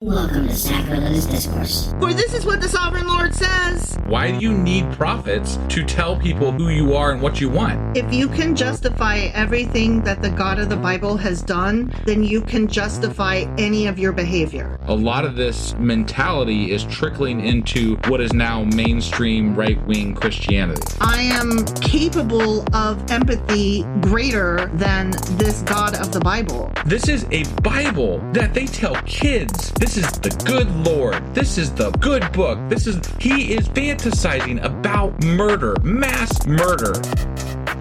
Welcome to Sacrilegious Discourse. For this is what the Sovereign Lord says. Why do you need prophets to tell people who you are and what you want? If you can justify everything that the God of the Bible has done, then you can justify any of your behavior. A lot of this mentality is trickling into what is now mainstream right-wing Christianity. I am capable of empathy greater than this God of the Bible. This is a Bible that they tell kids. This is the good Lord. This is the good book. He is fantasizing about murder, mass murder.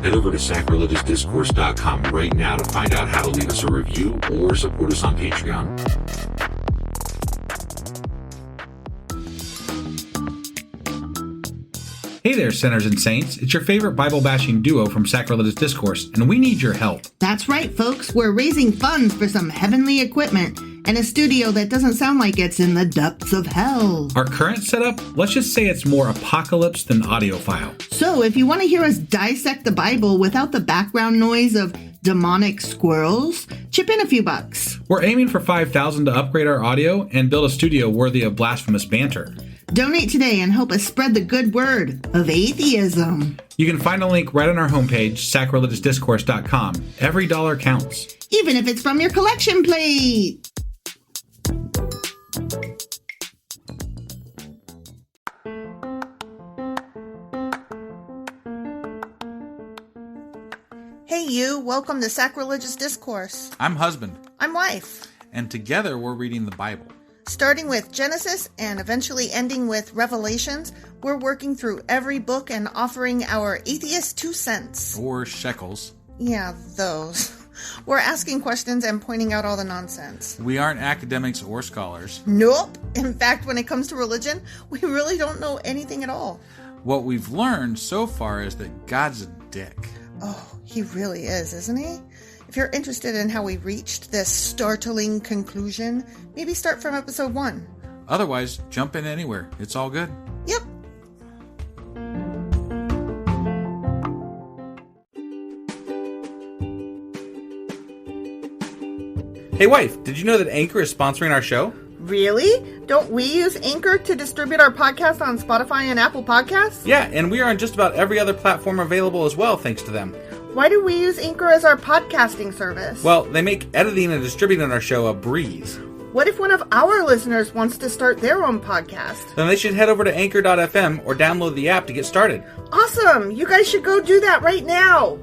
Head over to sacrilegiousdiscourse.com right now to find out how to leave us a review or support us on Patreon. Hey there, sinners and saints. It's your favorite Bible-bashing duo from Sacrilegious Discourse, and we need your help. That's right, folks. We're raising funds for some heavenly equipment and a studio that doesn't sound like it's in the depths of hell. Our current setup, let's just say it's more apocalypse than audiophile. So if you want to hear us dissect the Bible without the background noise of demonic squirrels, chip in a few bucks. We're aiming for $5,000 to upgrade our audio and build a studio worthy of blasphemous banter. Donate today and help us spread the good word of atheism. You can find a link right on our homepage, sacrilegiousdiscourse.com. Every dollar counts. Even if it's from your collection plate. Hey you, welcome to Sacrilegious Discourse. I'm husband. I'm wife. And together we're reading the Bible. Starting with Genesis and eventually ending with Revelations, we're working through every book and offering our atheist 2 cents. Or shekels. Yeah, those. We're asking questions and pointing out all the nonsense. We aren't academics or scholars. Nope. In fact, when it comes to religion, we really don't know anything at all. What we've learned so far is that God's a dick. Oh, he really is, isn't he? If you're interested in how we reached this startling conclusion, maybe start from episode 1. Otherwise, jump in anywhere. It's all good. Yep. Hey wife, did you know that Anchor is sponsoring our show? Really? Don't we use Anchor to distribute our podcast on Spotify and Apple Podcasts? Yeah, and we are on just about every other platform available as well, thanks to them. Why do we use Anchor as our podcasting service? Well, they make editing and distributing our show a breeze. What if one of our listeners wants to start their own podcast? Then they should head over to anchor.fm or download the app to get started. Awesome! You guys should go do that right now!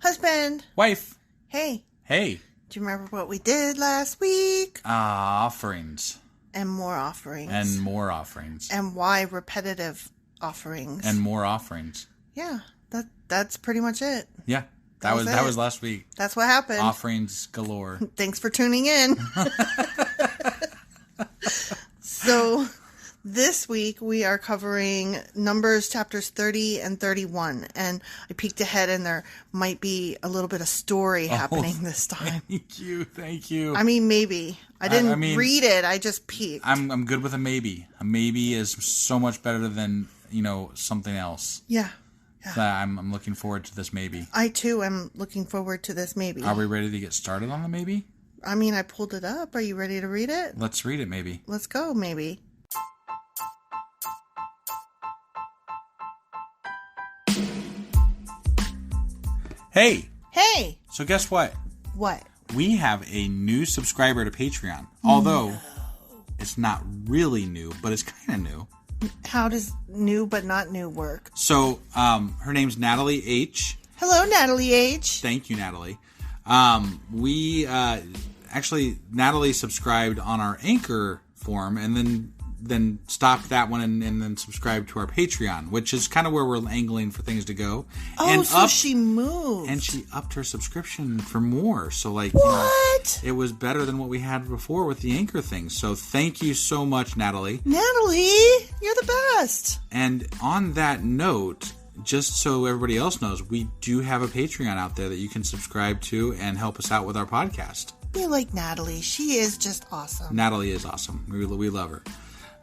Husband! Wife! Hey! Hey! Do you remember what we did last week? Offerings. And more offerings. And more offerings. And why repetitive offerings. And more offerings. Yeah, that's pretty much it. Yeah, that was last week. That's what happened. Offerings galore. Thanks for tuning in. So, this week we are covering Numbers chapters 30 and 31. And I peeked ahead and there might be a little bit of story happening this time. Thank you. I mean, maybe. I didn't read it. I just peeked. I'm good with a maybe. A maybe is so much better than, something else. Yeah. So I'm looking forward to this maybe. I, too, am looking forward to this maybe. Are we ready to get started on the maybe? I mean, I pulled it up. Are you ready to read it? Let's read it, maybe. Let's go, maybe. Hey! Hey! So guess what? What? We have a new subscriber to Patreon. Although, it's not really new, but it's kind of new. How does new but not new work? So, her name's Natalie H. Hello, Natalie H. Thank you, Natalie. Natalie subscribed on our Anchor form and then stopped that one and then subscribed to our Patreon, which is kind of where we're angling for things to go. She moved. And she upped her subscription for more. So, what? It was better than what we had before with the Anchor thing. So, thank you so much, Natalie. Natalie, you're the best. And on that note, just so everybody else knows, we do have a Patreon out there that you can subscribe to and help us out with our podcast. We like Natalie. She is just awesome. Natalie is awesome. We love her.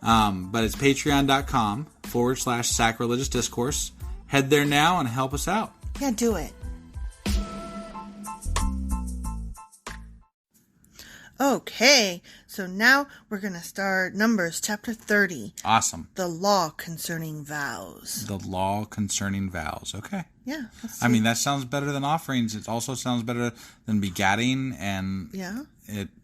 But it's patreon.com/sacrilegious discourse. Head there now and help us out. Yeah, do it. Okay, so now we're going to start Numbers chapter 30. Awesome. The Law Concerning Vows. The Law Concerning Vows. Okay. Yeah. I mean, that sounds better than offerings. It also sounds better than begatting and...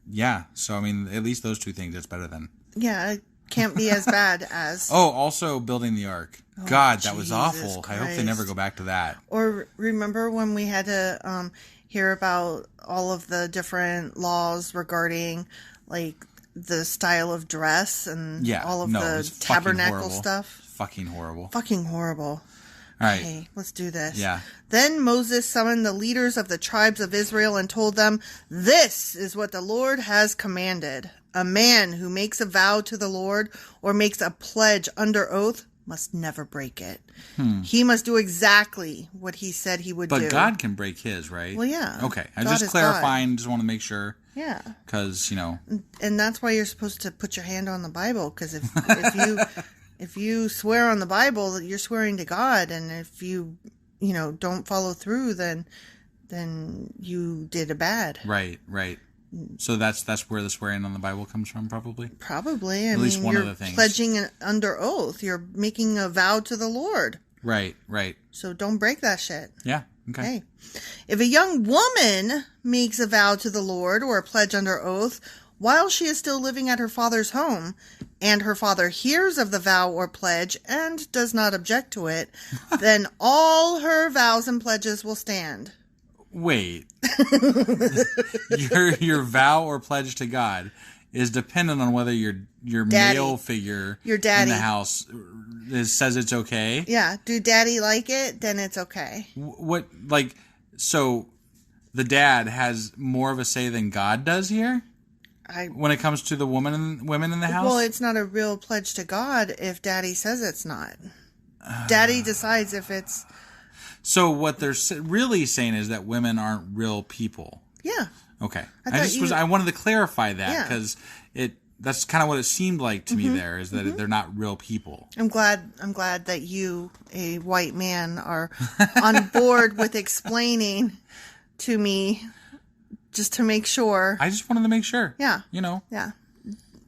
Yeah. So, I mean, at least those two things, it's better than... Yeah, it can't be as bad as... also building the ark. God, that was Jesus awful. Christ. I hope they never go back to that. Or remember when we had to hear about all of the different laws regarding, like, the style of dress and all of the tabernacle stuff? Fucking horrible. Fucking horrible. All right. Okay, let's do this. Yeah. Then Moses summoned the leaders of the tribes of Israel and told them, "This is what the Lord has commanded. A man who makes a vow to the Lord or makes a pledge under oath must never break it. He must do exactly what he said he would do." But God can break his, right? Well, yeah. Okay. I'm God just is clarifying. Just want to make sure. Yeah. Because, And that's why you're supposed to put your hand on the Bible, because if you swear on the Bible, you're swearing to God, and if you don't follow through, then you did a bad. Right. So that's where the swearing on the Bible comes from, probably? Probably. At least one you're of the things. Pledging under oath. You're making a vow to the Lord. Right. So don't break that shit. Yeah, okay. Okay. If a young woman makes a vow to the Lord or a pledge under oath while she is still living at her father's home, and her father hears of the vow or pledge and does not object to it, then all her vows and pledges will stand. Wait. your vow or pledge to God is dependent on whether your Daddy. male figure Your daddy. in the house says it's okay. Yeah. Do daddy like it? Then it's okay. So the dad has more of a say than God does here? When it comes to the women in the house? Well, it's not a real pledge to God if daddy says it's not. Daddy decides if it's... So what they're really saying is that women aren't real people. Yeah. Okay. I wanted to clarify that Yeah. because that's kind of what it seemed like to me there, is that they're not real people. I'm glad that you, a white man, are on board with explaining to me just to make sure. I just wanted to make sure. Yeah. Yeah.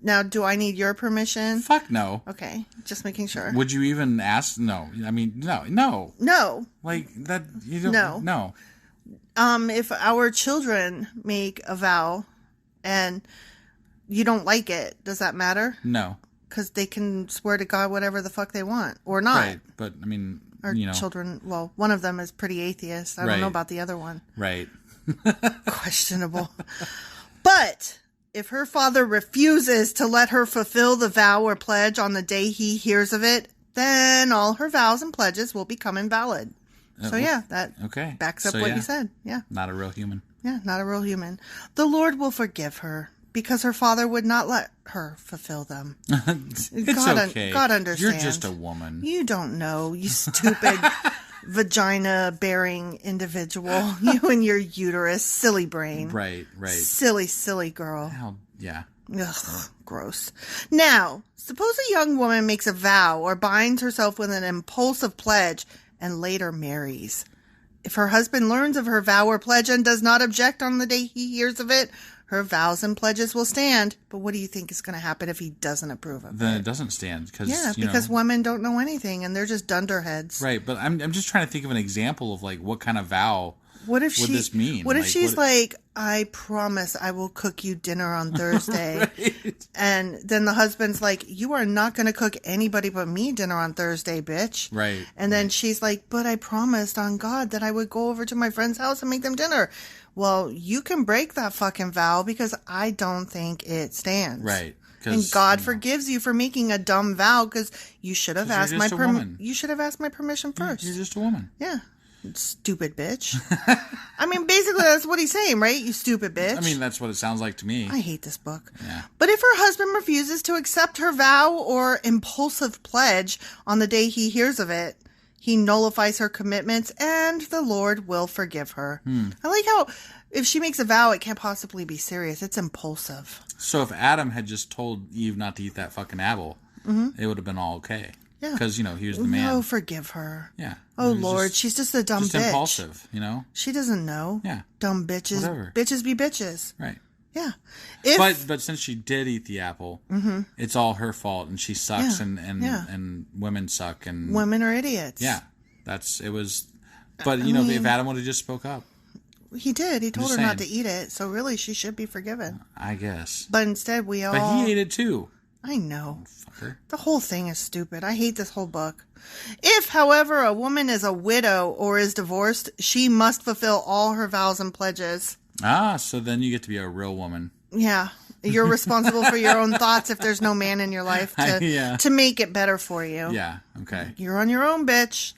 Now, do I need your permission? Fuck no. Okay. Just making sure. Would you even ask? No. I mean, no. No. Like that. You don't. No. If our children make a vow and you don't like it, does that matter? No. Because they can swear to God whatever the fuck they want, or not. Right. But, I mean, Our children, well, one of them is pretty atheist. I don't know about the other one. Right. Questionable. But if her father refuses to let her fulfill the vow or pledge on the day he hears of it, then all her vows and pledges will become invalid. So yeah, that backs up what you said. Yeah. Not a real human. Yeah, not a real human. The Lord will forgive her because her father would not let her fulfill them. It's okay. God understands. You're just a woman. You don't know, you stupid vagina-bearing individual. You and your uterus, silly brain. Right. Silly girl. Hell, yeah. Ugh, gross. Now, suppose a young woman makes a vow or binds herself with an impulsive pledge and later marries. If her husband learns of her vow or pledge and does not object on the day he hears of it, her vows and pledges will stand. But what do you think is going to happen if he doesn't approve of it? Then it doesn't stand. Because women don't know anything and they're just dunderheads. Right, but I'm just trying to think of an example of like what kind of vow would this mean? What if she's like, I promise I will cook you dinner on Thursday. Right. And then the husband's like, you are not going to cook anybody but me dinner on Thursday, bitch. Right. And then she's like, but I promised on God that I would go over to my friend's house and make them dinner. Well, you can break that fucking vow because I don't think it stands. Right. And God forgives you for making a dumb vow because you should have asked my you should have asked my permission first. You're just a woman. Yeah. Stupid bitch. I mean, basically that's what he's saying, right? You stupid bitch. I mean, that's what it sounds like to me. I hate this book. Yeah. But if her husband refuses to accept her vow or impulsive pledge on the day he hears of it, he nullifies her commitments and the Lord will forgive her. I like how if she makes a vow, it can't possibly be serious. It's impulsive. So if Adam had just told Eve not to eat that fucking apple, it would have been all okay. Yeah. Because, he was the man. No, forgive her. Yeah. Oh, Lord, she's just a dumb just bitch. Impulsive, She doesn't know. Yeah. Dumb bitches. Whatever. Bitches be bitches. Right. Yeah. But since she did eat the apple, it's all her fault, and she sucks, and women suck, and women are idiots. Yeah. It was... But, if Adam would have just spoke up. He did. He told her saying. not to eat it, so really she should be forgiven. I guess. But instead we all... But he ate it too. I know. Fucker. The whole thing is stupid. I hate this whole book. If, however, a woman is a widow or is divorced, she must fulfill all her vows and pledges. So then you get to be a real woman. Yeah. You're responsible for your own thoughts if there's no man in your life to make it better for you. Yeah, okay. You're on your own, bitch.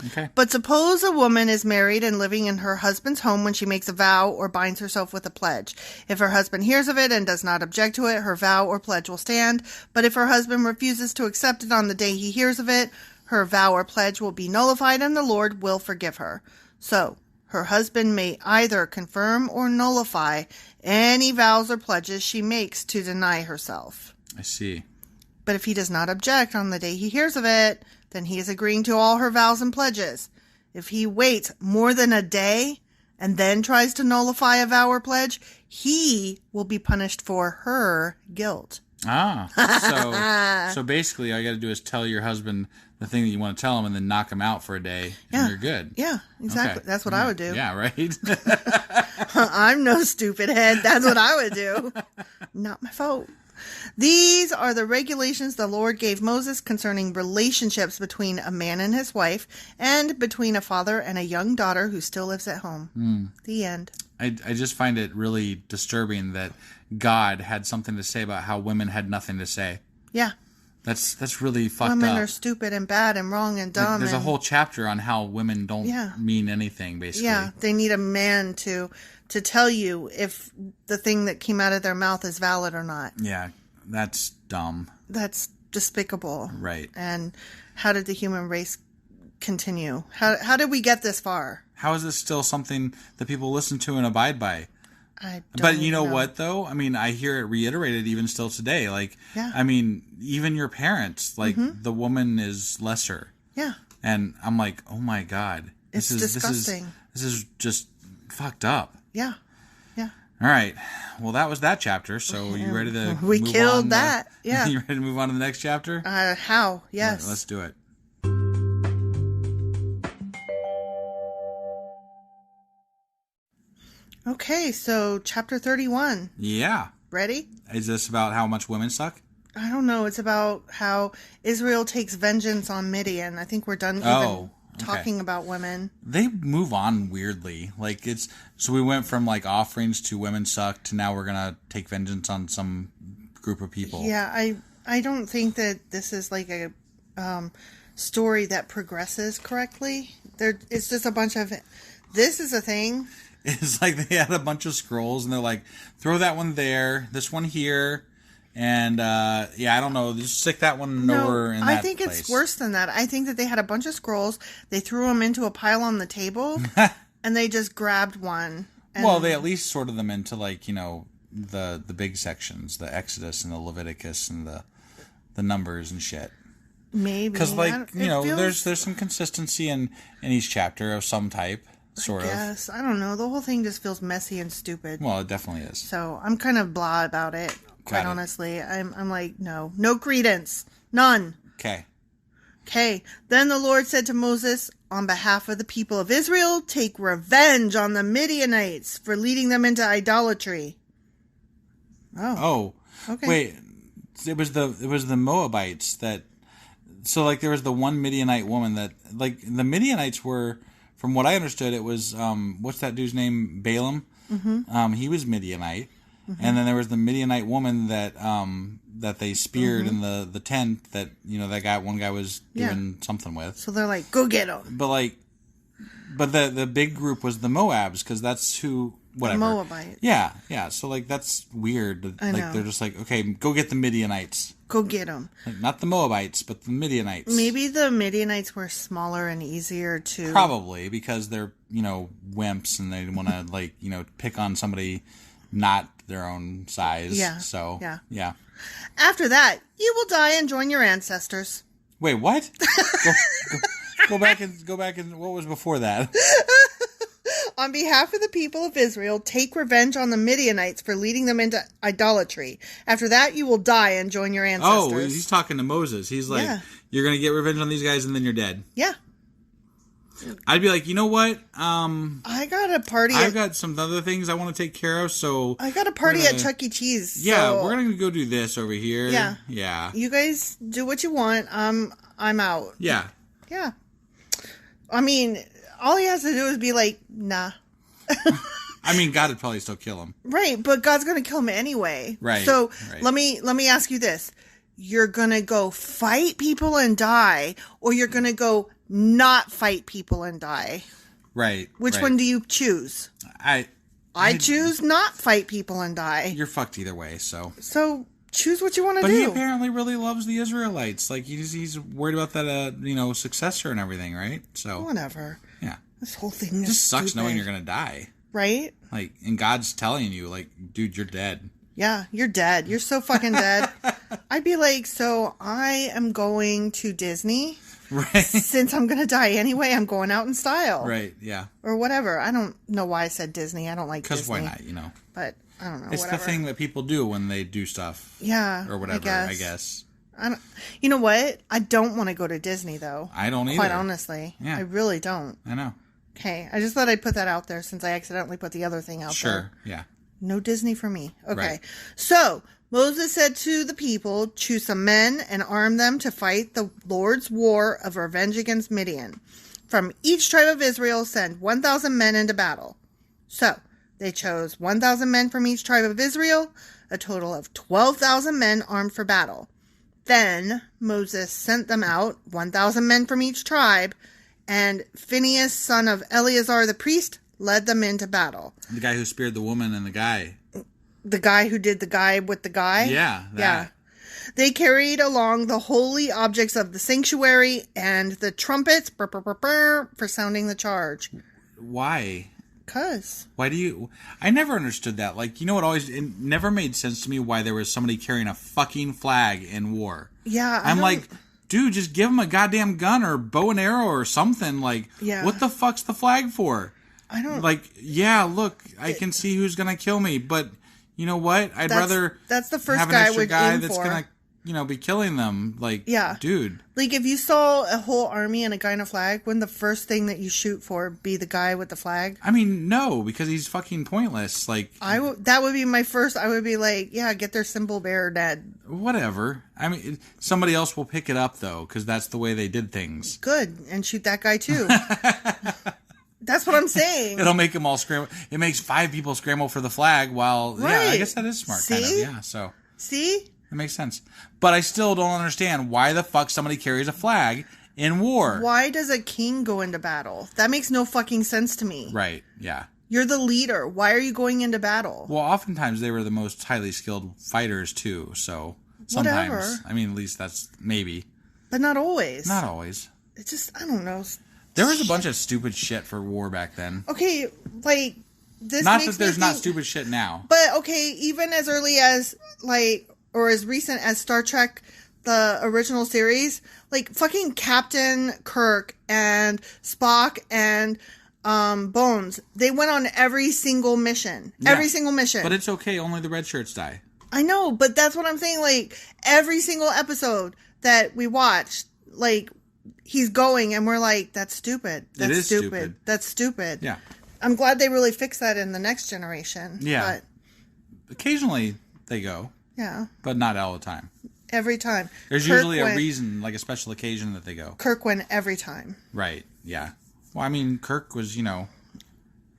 Okay. But suppose a woman is married and living in her husband's home when she makes a vow or binds herself with a pledge. If her husband hears of it and does not object to it, her vow or pledge will stand. But if her husband refuses to accept it on the day he hears of it, her vow or pledge will be nullified and the Lord will forgive her. So, her husband may either confirm or nullify any vows or pledges she makes to deny herself. I see. But if he does not object on the day he hears of it, then he is agreeing to all her vows and pledges. If he waits more than a day and then tries to nullify a vow or pledge, he will be punished for her guilt. So basically all you got to do is tell your husband the thing that you want to tell him and then knock him out for a day and you're good. Yeah, exactly. Okay. That's what I would do. Yeah, right? I'm no stupid head. That's what I would do. Not my fault. These are the regulations the Lord gave Moses concerning relationships between a man and his wife and between a father and a young daughter who still lives at home. The end. I just find it really disturbing that God had something to say about how women had nothing to say. Yeah. That's really fucked up. Women are stupid and bad and wrong and dumb. There's a whole chapter on how women don't mean anything, basically. Yeah, they need a man to tell you if the thing that came out of their mouth is valid or not. Yeah, that's dumb. That's despicable. Right. And how did the human race continue? How did we get this far? How is this still something that people listen to and abide by? But you know what, though? I mean, I hear it reiterated even still today. Like, I mean, even your parents, like, the woman is lesser. Yeah. And I'm like, oh my God. It's disgusting. This is just fucked up. Yeah. Yeah. All right. Well, that was that chapter. So you ready to We move killed on that. Yeah. You ready to move on to the next chapter? How? Yes. Right, let's do it. Okay, so chapter 31. Yeah. Ready? Is this about how much women suck? I don't know. It's about how Israel takes vengeance on Midian. I think we're done talking about women. They move on weirdly. Like so we went from like offerings to women suck to now we're going to take vengeance on some group of people. Yeah, I don't think that this is like a story that progresses correctly. It's just a bunch of this is a thing. It's like they had a bunch of scrolls and they're like, throw that one there, this one here, and I don't know, just stick that one over in that place. I think it's worse than that. I think that they had a bunch of scrolls, they threw them into a pile on the table, and they just grabbed one. Well, they at least sorted them into like, the big sections, the Exodus and the Leviticus and the Numbers and shit. Maybe. Because there's some consistency in each chapter of some type. Sort of. Yes, I don't know. The whole thing just feels messy and stupid. Well, it definitely is. So I'm kind of blah about it. Quite honestly, I'm like, no credence, none. Okay. Then the Lord said to Moses, on behalf of the people of Israel, take revenge on the Midianites for leading them into idolatry. Oh. Okay. Wait, it was the Moabites that. So like there was the one Midianite woman that like the Midianites were. From what I understood, it was, what's that dude's name? Balaam? Mm-hmm. He was Midianite. Mm-hmm. And then there was the Midianite woman that they speared in the tent that, one guy was doing something with. So they're like, go get him. But the big group was the Moabs, because that's who, whatever. The Moabites. Yeah. So, like, that's weird. I know. They're just like, okay, go get the Midianites. Go get them. Like, not the Moabites, but the Midianites. Maybe the Midianites were smaller and easier to... Probably, because they're, wimps and they want to, pick on somebody not their own size. Yeah. So, yeah. After that, you will die and join your ancestors. Wait, what? Go back and what was before that? On behalf of the people of Israel, take revenge on the Midianites for leading them into idolatry. After that, you will die and join your ancestors. Oh, he's talking to Moses. He's like, you're going to get revenge on these guys and then you're dead. Yeah. I'd be like, you know what? I got a party. I've got some other things I want to take care of, so I got a party at Chuck E. Cheese. Yeah, so, we're going to go do this over here. Yeah. Yeah. You guys do what you want. I'm out. Yeah. Yeah. I mean, all he has to do is be like, nah. I mean, God would probably still kill him. Right, but God's going to kill him anyway. Right. So right. let me ask you this. You're going to go fight people and die, or you're going to go not fight people and die? Right. Which one do you choose? I choose not fight people and die. You're fucked either way, so. So choose what you want to do. But he apparently really loves the Israelites. Like, he's worried about that, successor and everything, right? So. Whatever. Yeah. This whole thing is just sucks stupid. knowing you're going to die. Right? Like, and God's telling you, like, dude, you're dead. Yeah, you're dead. You're so fucking dead. I'd be like, so I am going to Disney. Right. Since I'm going to die anyway, I'm going out in style. Right, yeah. Or whatever. I don't know why I said Disney. I don't like Disney. Because why not, But I don't know. It's whatever. the thing that people do when they do stuff. Yeah. Or whatever, I guess. You know what? I don't want to go to Disney, though. I don't either. Quite honestly. Yeah. I really don't. I know. Okay. I just thought I'd put that out there since I accidentally put the other thing out there. Sure, yeah. No Disney for me. Okay. Right. So, Moses said to the people, choose some men and arm them to fight the Lord's war of revenge against Midian. From each tribe of Israel, send 1,000 men into battle. So, they chose 1,000 men from each tribe of Israel, a total of 12,000 men armed for battle. Then Moses sent them out, 1,000 men from each tribe, and Phinehas, son of Eleazar the priest, led them into battle. The guy who speared the woman and the guy. The guy who did the guy with the guy? Yeah. Yeah. They carried along the holy objects of the sanctuary and the trumpets for sounding the charge. Why? Because. Why do you... I never understood that. Like, it never made sense to me why there was somebody carrying a fucking flag in war. Yeah. I'm like, dude, just give him a goddamn gun or bow and arrow or something. Like, what the fuck's the flag for? I don't... Like, yeah, look, I can see who's going to kill me, but you know what? I'd rather that's the first have an guy extra would guy aim that's for. going to, be killing them. Like, dude. Like, if you saw a whole army and a guy in a flag, wouldn't the first thing that you shoot for be the guy with the flag? I mean, no, because he's fucking pointless. Like, that would be my first. I would be like, yeah, get their symbol bearer dead. Whatever. I mean, somebody else will pick it up, though, because that's the way they did things. Good. And shoot that guy, too. That's what I'm saying. It'll make them all scramble. It makes 5 people scramble for the flag while... Right. Yeah, I guess that is smart, kind of. Yeah, so... See? That makes sense. But I still don't understand why the fuck somebody carries a flag in war. Why does a king go into battle? That makes no fucking sense to me. Right, yeah. You're the leader. Why are you going into battle? Well, oftentimes they were the most highly skilled fighters, too, so... Sometimes. Whatever. I mean, at least that's maybe. But not always. Not always. It's just, I don't know. There was a bunch of stupid shit for war back then. Okay, like, this not makes that there's me not think, stupid shit now. But, okay, even as early as, like, or as recent as Star Trek, the original series, like, fucking Captain Kirk and Spock and Bones, they went on every single mission. Yeah. Every single mission. But it's okay, only the red shirts die. I know, but that's what I'm saying, like, every single episode that we watched, like, he's going and we're like, that's stupid. That's it is stupid. That's stupid. Yeah. I'm glad they really fixed that in the next generation. Yeah. But occasionally they go. Yeah. But not all the time. Every time. There's usually a reason, like a special occasion that they go. Kirk went every time. Right. Yeah. Well, I mean, Kirk was, he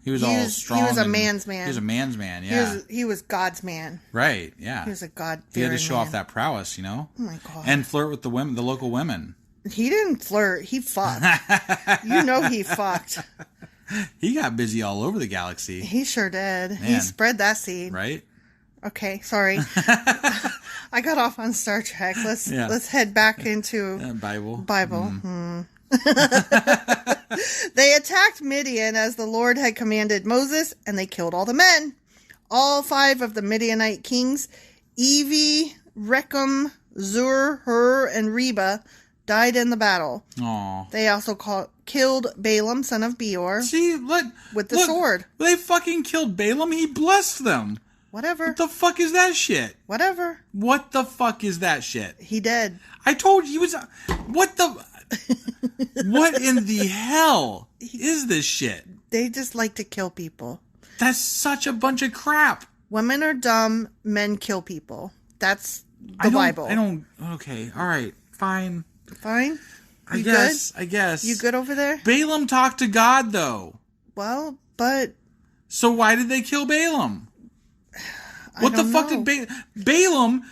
was all strong. He was a man's man. He was a man's man, yeah. He was God's man. Right, yeah. He was a God-fearing He had to show man. off that prowess, Oh, my God. And flirt with the women, the local women. He didn't flirt. He fucked. He fucked. He got busy all over the galaxy. He sure did. Man. He spread that seed. Right? Okay, sorry. I got off on Star Trek. Let's head back into Bible. They attacked Midian as the Lord had commanded Moses, and they killed all the men. All 5 of the Midianite kings, Evi, Rechem, Zur, Hur, and Reba died in the battle. Aw. They also killed Balaam, son of Beor, with the sword. They fucking killed Balaam. He blessed them. Whatever. What the fuck is that shit? Whatever. What the fuck is that shit? He did. I told you he was... What the... What in the hell is this shit? They just like to kill people. That's such a bunch of crap. Women are dumb. Men kill people. That's the Bible. Okay. All right. Fine. Fine? I guess. You good over there? Balaam talked to God, though. Well, but... So why did they kill Balaam? What the fuck did Balaam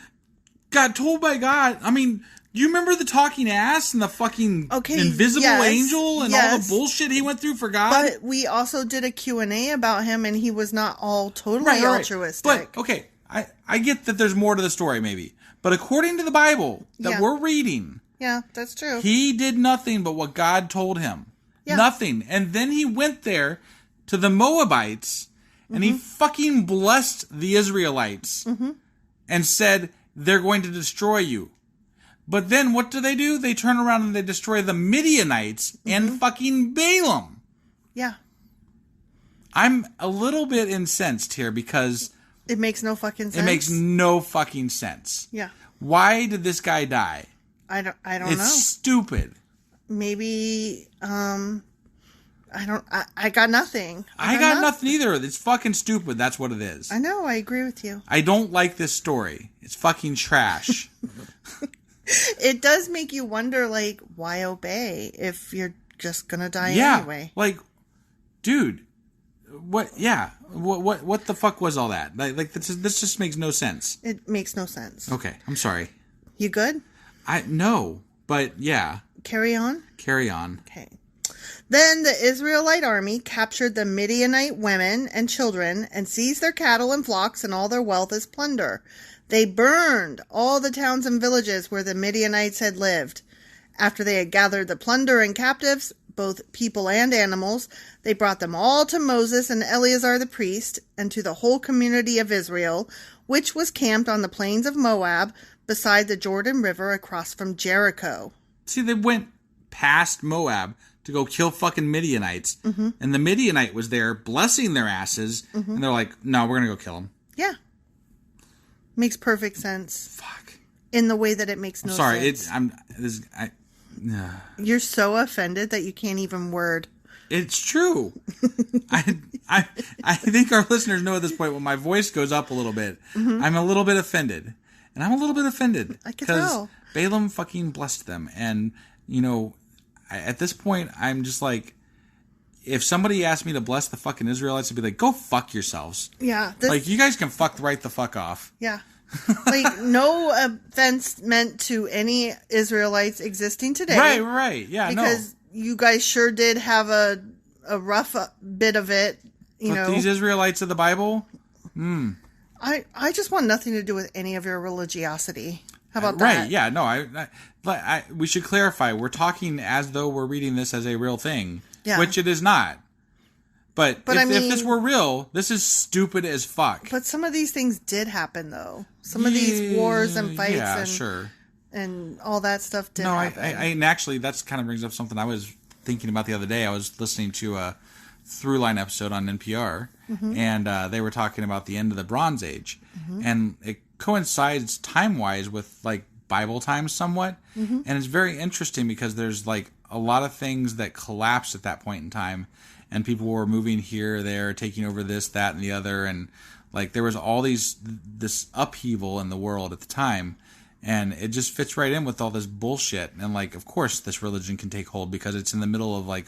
got told by God? I mean, you remember the talking ass and the fucking invisible angel and all the bullshit he went through for God? But we also did a Q&A about him, and he was not all totally altruistic. But, okay, I get that there's more to the story, maybe. But according to the Bible that we're reading... Yeah, that's true. He did nothing but what God told him. Yeah. Nothing. And then he went there to the Moabites, and he fucking blessed the Israelites and said, they're going to destroy you. But then what do? They turn around and they destroy the Midianites and fucking Balaam. Yeah. I'm a little bit incensed here because... It makes no fucking sense. It makes no fucking sense. Yeah. Why did this guy die? I don't know. It's stupid. Maybe, I got nothing. I got nothing either. It's fucking stupid. That's what it is. I know. I agree with you. I don't like this story. It's fucking trash. It does make you wonder, like, why obey if you're just gonna die anyway? Like, dude, what? Yeah, what the fuck was all that? Like this just makes no sense. It makes no sense. Okay, I'm sorry. You good? No, but yeah. Carry on? Carry on. Okay. Then the Israelite army captured the Midianite women and children and seized their cattle and flocks and all their wealth as plunder. They burned all the towns and villages where the Midianites had lived. After they had gathered the plunder and captives, both people and animals, they brought them all to Moses and Eleazar the priest and to the whole community of Israel, which was camped on the plains of Moab beside the Jordan River across from Jericho. See, they went past Moab to go kill fucking Midianites, and the Midianite was there blessing their asses, and they're like, no, we're going to go kill them. Yeah. Makes perfect sense. Fuck. In the way that it makes no sense. Sorry, You're so offended that you can't even word. It's true. I think our listeners know at this point when my voice goes up a little bit, I'm a little bit offended. And I'm a little bit offended. I can tell. Because Balaam fucking blessed them. And, at this point, I'm just like, if somebody asked me to bless the fucking Israelites, I'd be like, go fuck yourselves. Yeah. Like, you guys can fuck right the fuck off. Yeah. Like, no offense meant to any Israelites existing today. Right. Yeah, because you guys sure did have a rough bit of it, But these Israelites of the Bible? I just want nothing to do with any of your religiosity. How about that? Right, yeah, no, we should clarify. We're talking as though we're reading this as a real thing, which it is not. But if this were real, this is stupid as fuck. But some of these things did happen, though. Some of these wars and fights and all that stuff did happen. And actually, that kind of brings up something I was thinking about the other day. I was listening to a Throughline episode on NPR, and they were talking about the end of the Bronze Age. And it coincides time-wise with, like, Bible times somewhat. And it's very interesting because there's, like, a lot of things that collapsed at that point in time. And people were moving here, there, taking over this, that, and the other. And, like, there was all this upheaval in the world at the time. And it just fits right in with all this bullshit. And, like, of course this religion can take hold because it's in the middle of, like,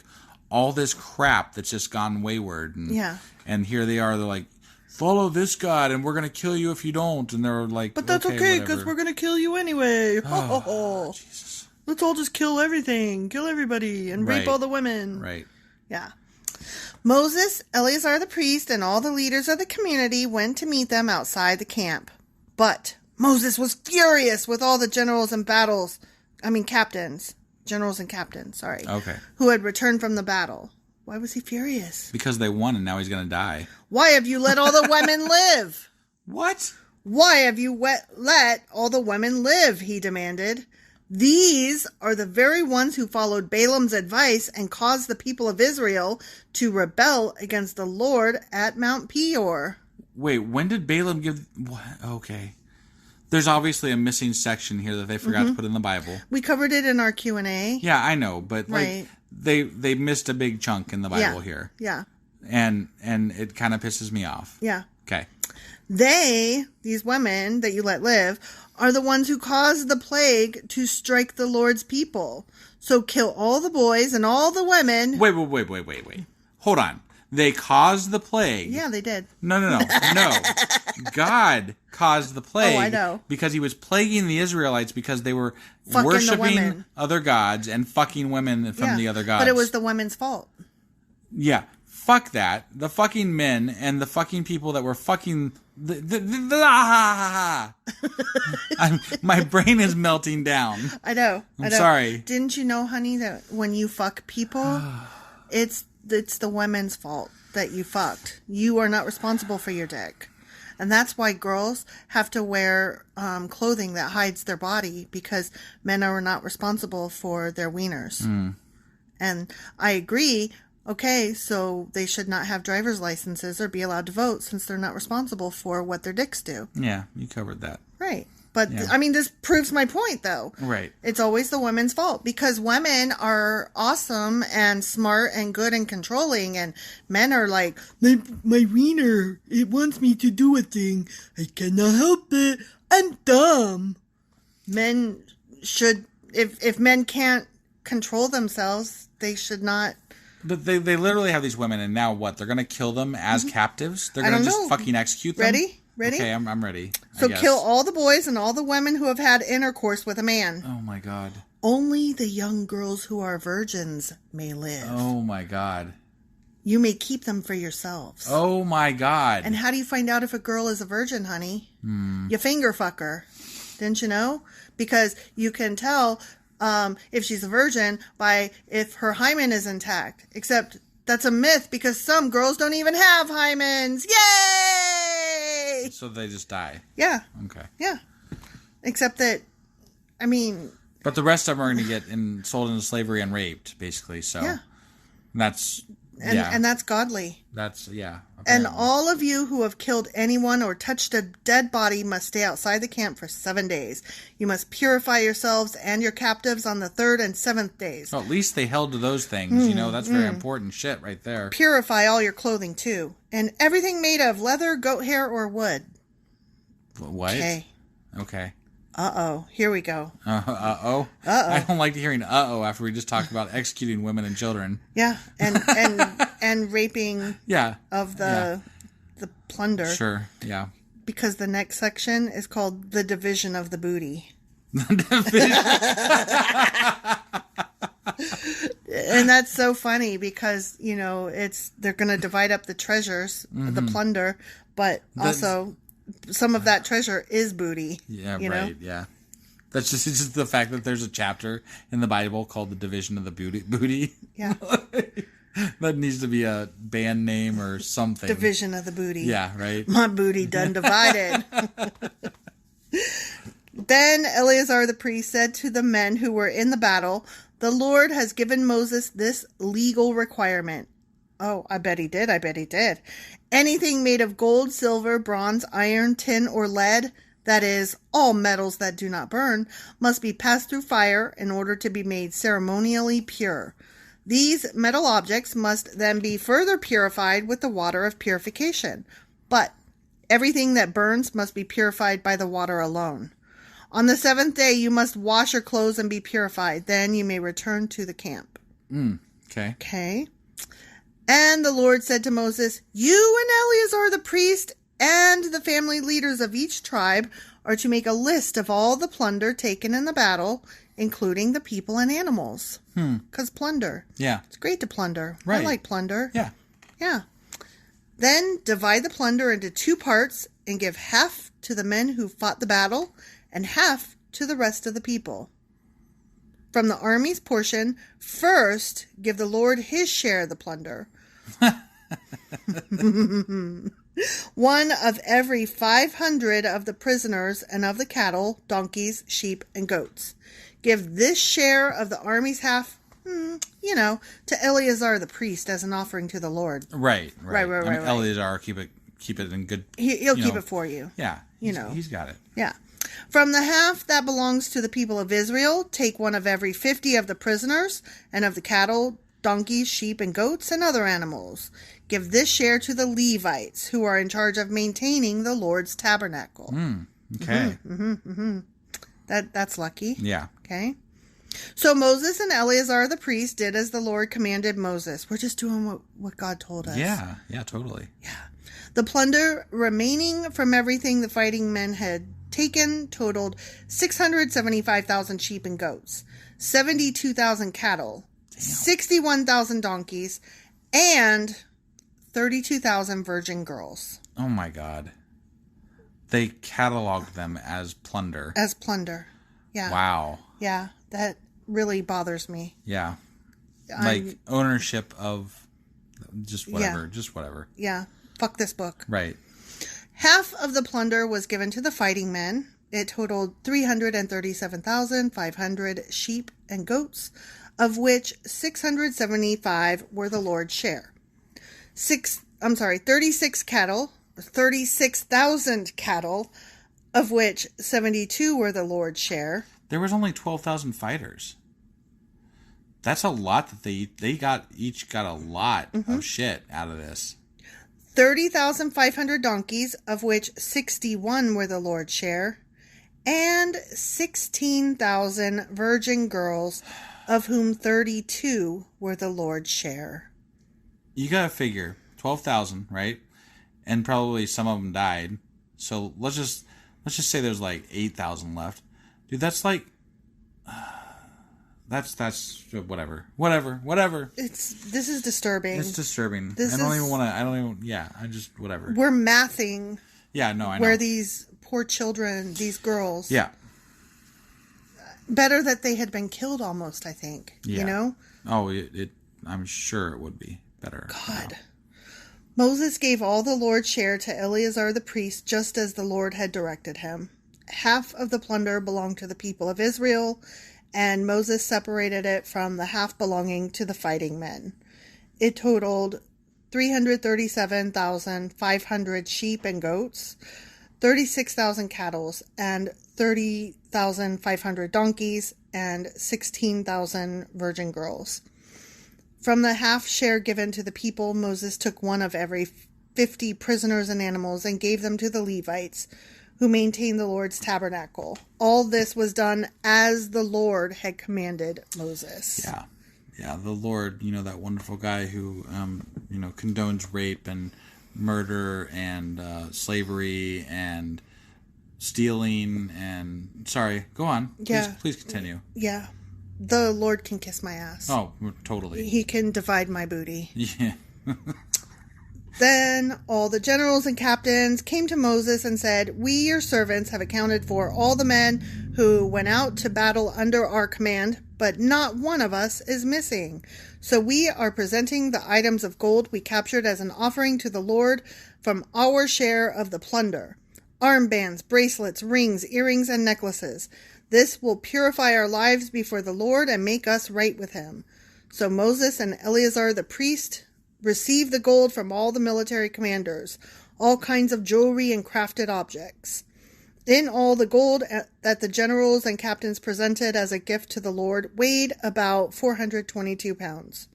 all this crap that's just gone wayward. And here they are, they're like, follow this God and we're going to kill you if you don't. And they're like, but that's okay because we're going to kill you anyway. Oh, Jesus. Let's all just kill everything, kill everybody, and rape all the women. Right. Yeah. Moses, Eleazar the priest, and all the leaders of the community went to meet them outside the camp. But Moses was furious with all the generals and captains. Generals and captains, sorry. Okay. Who had returned from the battle. Why was he furious? Because they won and now he's going to die. Why have you let all the women live? What? Why have you let all the women live? He demanded. These are the very ones who followed Balaam's advice and caused the people of Israel to rebel against the Lord at Mount Peor. Wait, when did Balaam give... What? Okay. There's obviously a missing section here that they forgot to put in the Bible. We covered it in our Q&A. Yeah, I know, but right. they missed a big chunk in the Bible here. Yeah. And it kind of pisses me off. Yeah. Okay. These women that you let live, are the ones who caused the plague to strike the Lord's people. So kill all the boys and all the women. Wait. Hold on. They caused the plague. Yeah, they did. No. God caused the plague. Oh, I know. Because he was plaguing the Israelites because they were Fucking worshiping other gods and fucking women from the other gods. But it was the women's fault. Yeah. Fuck that. The fucking men and the fucking people that were fucking... my brain is melting down. I know. I'm sorry. Didn't you know, honey, that when you fuck people, it's the women's fault that you fucked. You are not responsible for your dick. And that's why girls have to wear clothing that hides their body, because men are not responsible for their wieners. And I agree. Okay, so they should not have driver's licenses or be allowed to vote since they're not responsible for what their dicks do. Yeah, you covered that. Right. But, I mean, this proves my point, though. Right. It's always the women's fault, because women are awesome and smart and good and controlling, and men are like, my wiener, it wants me to do a thing. I cannot help it. I'm dumb. Men should, if men can't control themselves, they should not... But they literally have these women, and now what? They're going to kill them as captives? They're going to just fucking execute them? Ready? Okay, I'm ready. So kill all the boys and all the women who have had intercourse with a man. Oh, my God. Only the young girls who are virgins may live. Oh, my God. You may keep them for yourselves. Oh, my God. And how do you find out if a girl is a virgin, honey? You finger fuck her. Didn't you know? Because you can tell... if she's a virgin by if her hymen is intact. Except that's a myth, because some girls don't even have hymens. Yay! So they just die. Yeah. Okay. Yeah. Except that, I mean... But the rest of them are going to get sold into slavery and raped, basically. So yeah. That's... And that's godly. That's, yeah. And all of you who have killed anyone or touched a dead body must stay outside the camp for 7 days. You must purify yourselves and your captives on the 3rd and 7th days. Well, at least they held to those things. That's very important shit right there. Purify all your clothing, too. And everything made of leather, goat hair, or wood. What? Okay. Uh-oh. Here we go. Uh-oh? Uh-oh. I don't like hearing uh-oh after we just talked about executing women and children. Yeah. And raping of the plunder. Sure. Yeah. Because the next section is called the division of the booty. And that's so funny because, they're going to divide up the treasures, the plunder, but also... some of that treasure is booty. Yeah, right. Yeah, that's just the fact that there's a chapter in the Bible called the division of the booty. Yeah, that needs to be a band name or something. Division of the booty. Yeah, right. My booty done divided. Then Eleazar the priest said to the men who were in the battle, "The Lord has given Moses this legal requirement." Oh, I bet he did. Anything made of gold, silver, bronze, iron, tin, or lead, that is, all metals that do not burn, must be passed through fire in order to be made ceremonially pure. These metal objects must then be further purified with the water of purification. But everything that burns must be purified by the water alone. On the 7th day, you must wash your clothes and be purified. Then you may return to the camp. Okay. And the Lord said to Moses, "You and Eleazar the priest and the family leaders of each tribe are to make a list of all the plunder taken in the battle, including the people and animals." Because plunder. Yeah. It's great to plunder. Right. I like plunder. Yeah. Yeah. Then divide the plunder into 2 parts and give half to the men who fought the battle and half to the rest of the people. From the army's portion, first give the Lord his share of the plunder. 1 of every 500 of the prisoners and of the cattle, donkeys, sheep, and goats. Give this share of the army's half, to Eleazar the priest as an offering to the Lord. Right. Right. Eleazar, keep it in good... He'll keep it for you. Yeah. He's got it. Yeah. From the half that belongs to the people of Israel, take 1 of every 50 of the prisoners and of the cattle, donkeys, sheep, and goats, and other animals. Give this share to the Levites, who are in charge of maintaining the Lord's tabernacle. Okay. That's lucky. Yeah. Okay. So Moses and Eleazar the priest did as the Lord commanded Moses. We're just doing what God told us. Yeah, totally. Yeah. The plunder remaining from everything the fighting men had taken totaled 675,000 sheep and goats, 72,000 cattle, 61,000 donkeys, and 32,000 virgin girls. Oh my God. They cataloged them as plunder. As plunder. Yeah. Wow. Yeah, that really bothers me. Yeah. Like ownership of just whatever. Yeah. Fuck this book. Right. Half of the plunder was given to the fighting men. It totaled 337,500 sheep and goats, of which 675 were the Lord's share. 36,000 cattle, of which 72 were the Lord's share. There was only 12,000 fighters. That's a lot that they each got a lot of shit out of this. 30,500 donkeys, of which 61 were the Lord's share, and 16,000 virgin girls, of whom 32 were the Lord's share. You gotta figure 12,000, right? And probably some of them died. So let's just say there's like 8,000 left. Dude, that's like that's whatever. This is disturbing. It's disturbing. I just whatever. We're mathing. Yeah, no, I know. Where these poor children, these girls. Yeah. Better that they had been killed almost, I think. Yeah. You know? Oh, I'm sure it would be better. God. Moses gave all the Lord's share to Eleazar the priest, just as the Lord had directed him. Half of the plunder belonged to the people of Israel, and Moses separated it from the half belonging to the fighting men. It totaled 337,500 sheep and goats, 36,000 cattle, and 30,500 donkeys, and 16,000 virgin girls. From the half share given to the people, Moses took 1 of every 50 prisoners and animals and gave them to the Levites, who maintained the Lord's tabernacle. All this was done as the Lord had commanded Moses. Yeah. Yeah, the Lord, that wonderful guy who, condones rape and murder and slavery and stealing and... Sorry, go on. Yeah. Please continue. Yeah. The Lord can kiss my ass. Oh, totally. He can divide my booty. Yeah. Then all the generals and captains came to Moses and said, "We, your servants, have accounted for all the men who went out to battle under our command, but not one of us is missing. So we are presenting the items of gold we captured as an offering to the Lord from our share of the plunder. Armbands, bracelets, rings, earrings, and necklaces. This will purify our lives before the Lord and make us right with him." So Moses and Eleazar the priest received the gold from all the military commanders, all kinds of jewelry and crafted objects. In all, the gold that the generals and captains presented as a gift to the Lord weighed about 420 pounds.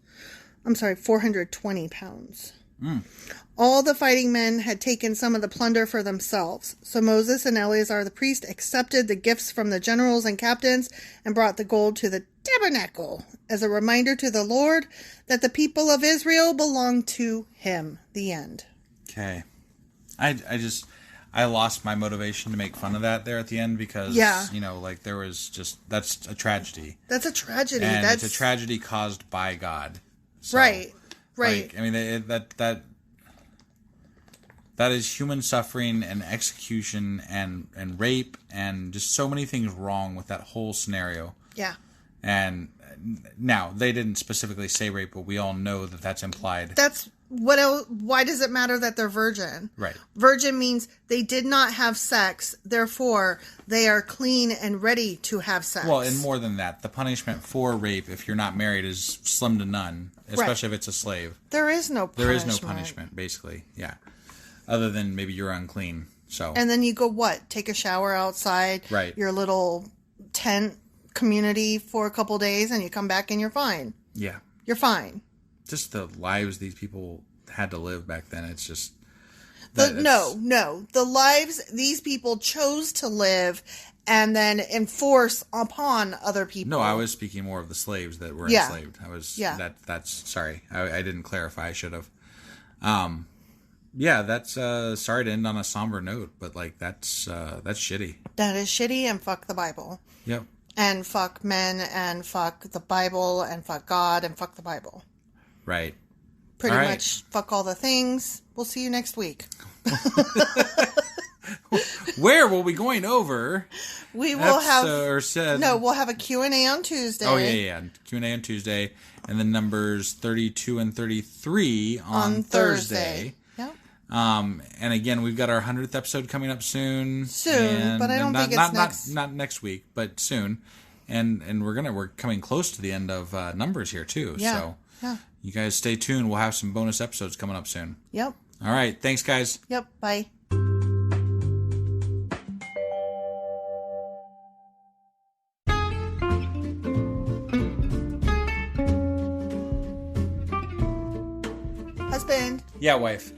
All the fighting men had taken some of the plunder for themselves. So Moses and Eleazar the priest accepted the gifts from the generals and captains and brought the gold to the tabernacle as a reminder to the Lord that the people of Israel belonged to him. The end. Okay. I lost my motivation to make fun of that there at the end because, there was just, that's a tragedy. That's a tragedy. And it's a tragedy caused by God. So, right. That is human suffering and execution and rape and just so many things wrong with that whole scenario. Yeah. And now, they didn't specifically say rape, but we all know that that's implied. That's what else? Why does it matter that they're virgin? Right. Virgin means they did not have sex, therefore they are clean and ready to have sex. Well, and more than that, the punishment for rape, if you're not married, is slim to none, especially if it's a slave. There is no punishment. There is no punishment, basically. Yeah. Other than maybe you're unclean. So. And then you go what? Take a shower outside your little tent community for a couple days, and you come back and you're fine. Yeah. You're fine. Just the lives these people had to live back then. It's just... No. The lives these people chose to live and then enforce upon other people. No, I was speaking more of the slaves that were enslaved. That's sorry. I didn't clarify. I should have. That's sorry to end on a somber note, but like that's shitty. That is shitty, and fuck the Bible. Yep. And fuck men, and fuck the Bible, and fuck God, and fuck the Bible. Right. Pretty much fuck all the things. We'll see you next week. Where will we going over? We will we'll have a Q&A on Tuesday. Oh, yeah. Q&A on Tuesday. And then numbers 32 and 33 on Thursday. Yep. And again, we've got our 100th episode coming up soon. But I don't think it's next. Not next week, but soon. And we're coming close to the end of numbers here too. Yeah. So you guys stay tuned. We'll have some bonus episodes coming up soon. Yep. All right. Thanks, guys. Yep. Bye. Husband. Yeah, wife.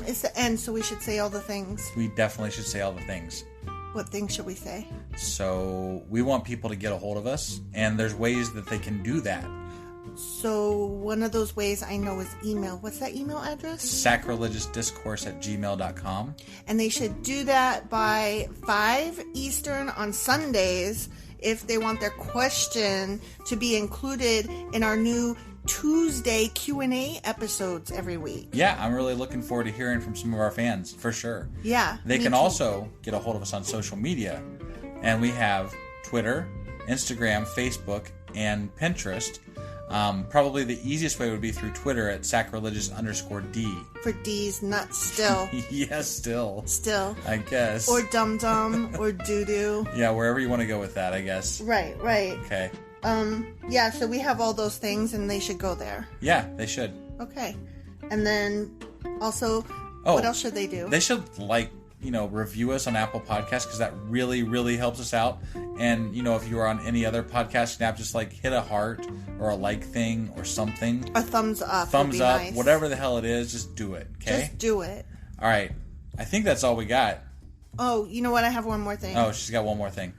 It's the end, so we should say all the things. We definitely should say all the things. What things should we say? So we want people to get a hold of us, and there's ways that they can do that. So one of those ways I know is email. What's that email address? sacrilegiousdiscourse@gmail.com. And they should do that by 5 Eastern on Sundays if they want their question to be included in our new Tuesday Q&A episodes every week. Yeah, I'm really looking forward to hearing from some of our fans, for sure. Yeah. They can also get a hold of us on social media. And we have Twitter, Instagram, Facebook, and Pinterest. Probably the easiest way would be through Twitter at sacrilegious_D. For D's nuts still. Yes, still. Still. I guess. Or dum-dum, or doo-doo. Yeah, wherever you want to go with that, I guess. Right. Okay. So we have all those things, and they should go there. Yeah, they should. Okay. And then, also, what else should they do? They should, review us on Apple Podcasts, because that really, really helps us out. And, if you are on any other podcasting app, just, hit a heart or a like thing or something. A thumbs up. Thumbs up. Nice. Whatever the hell it is, just do it, okay? Just do it. All right. I think that's all we got. Oh, you know what? I have one more thing. Oh, she's got one more thing.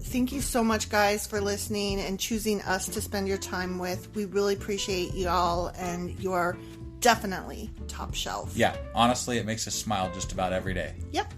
Thank you so much, guys, for listening and choosing us to spend your time with. We really appreciate you all, and you are definitely top shelf. Yeah, honestly, it makes us smile just about every day. Yep.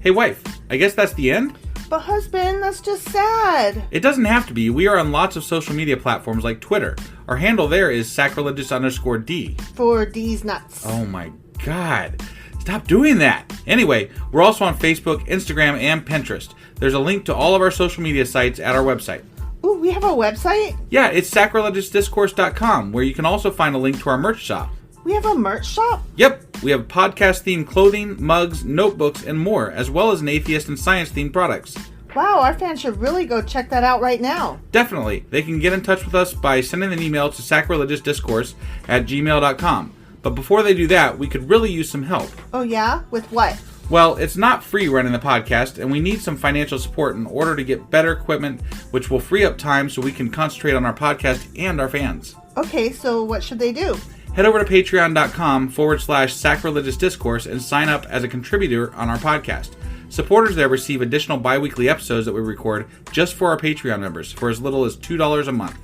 Hey, wife, I guess that's the end? But husband, that's just sad. It doesn't have to be. We are on lots of social media platforms like Twitter. Our handle there is sacrilegious_D. For D's nuts. Oh my God. Stop doing that. Anyway, we're also on Facebook, Instagram, and Pinterest. There's a link to all of our social media sites at our website. Ooh, we have a website? Yeah, it's sacrilegiousdiscourse.com, where you can also find a link to our merch shop. We have a merch shop? Yep, we have podcast-themed clothing, mugs, notebooks, and more, as well as an atheist and science-themed products. Wow, our fans should really go check that out right now. Definitely. They can get in touch with us by sending an email to sacrilegiousdiscourse@gmail.com. But before they do that, we could really use some help. Oh yeah? With what? Well, it's not free running the podcast, and we need some financial support in order to get better equipment, which will free up time so we can concentrate on our podcast and our fans. Okay, so what should they do? Head over to patreon.com/sacrilegiousdiscourse and sign up as a contributor on our podcast. Supporters there receive additional bi-weekly episodes that we record just for our Patreon members for as little as $2 a month.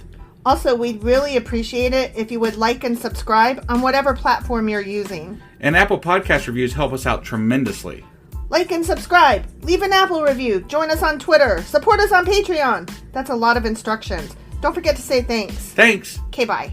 Also, we'd really appreciate it if you would like and subscribe on whatever platform you're using. And Apple Podcast reviews help us out tremendously. Like and subscribe. Leave an Apple review. Join us on Twitter. Support us on Patreon. That's a lot of instructions. Don't forget to say thanks. Thanks. Okay, bye.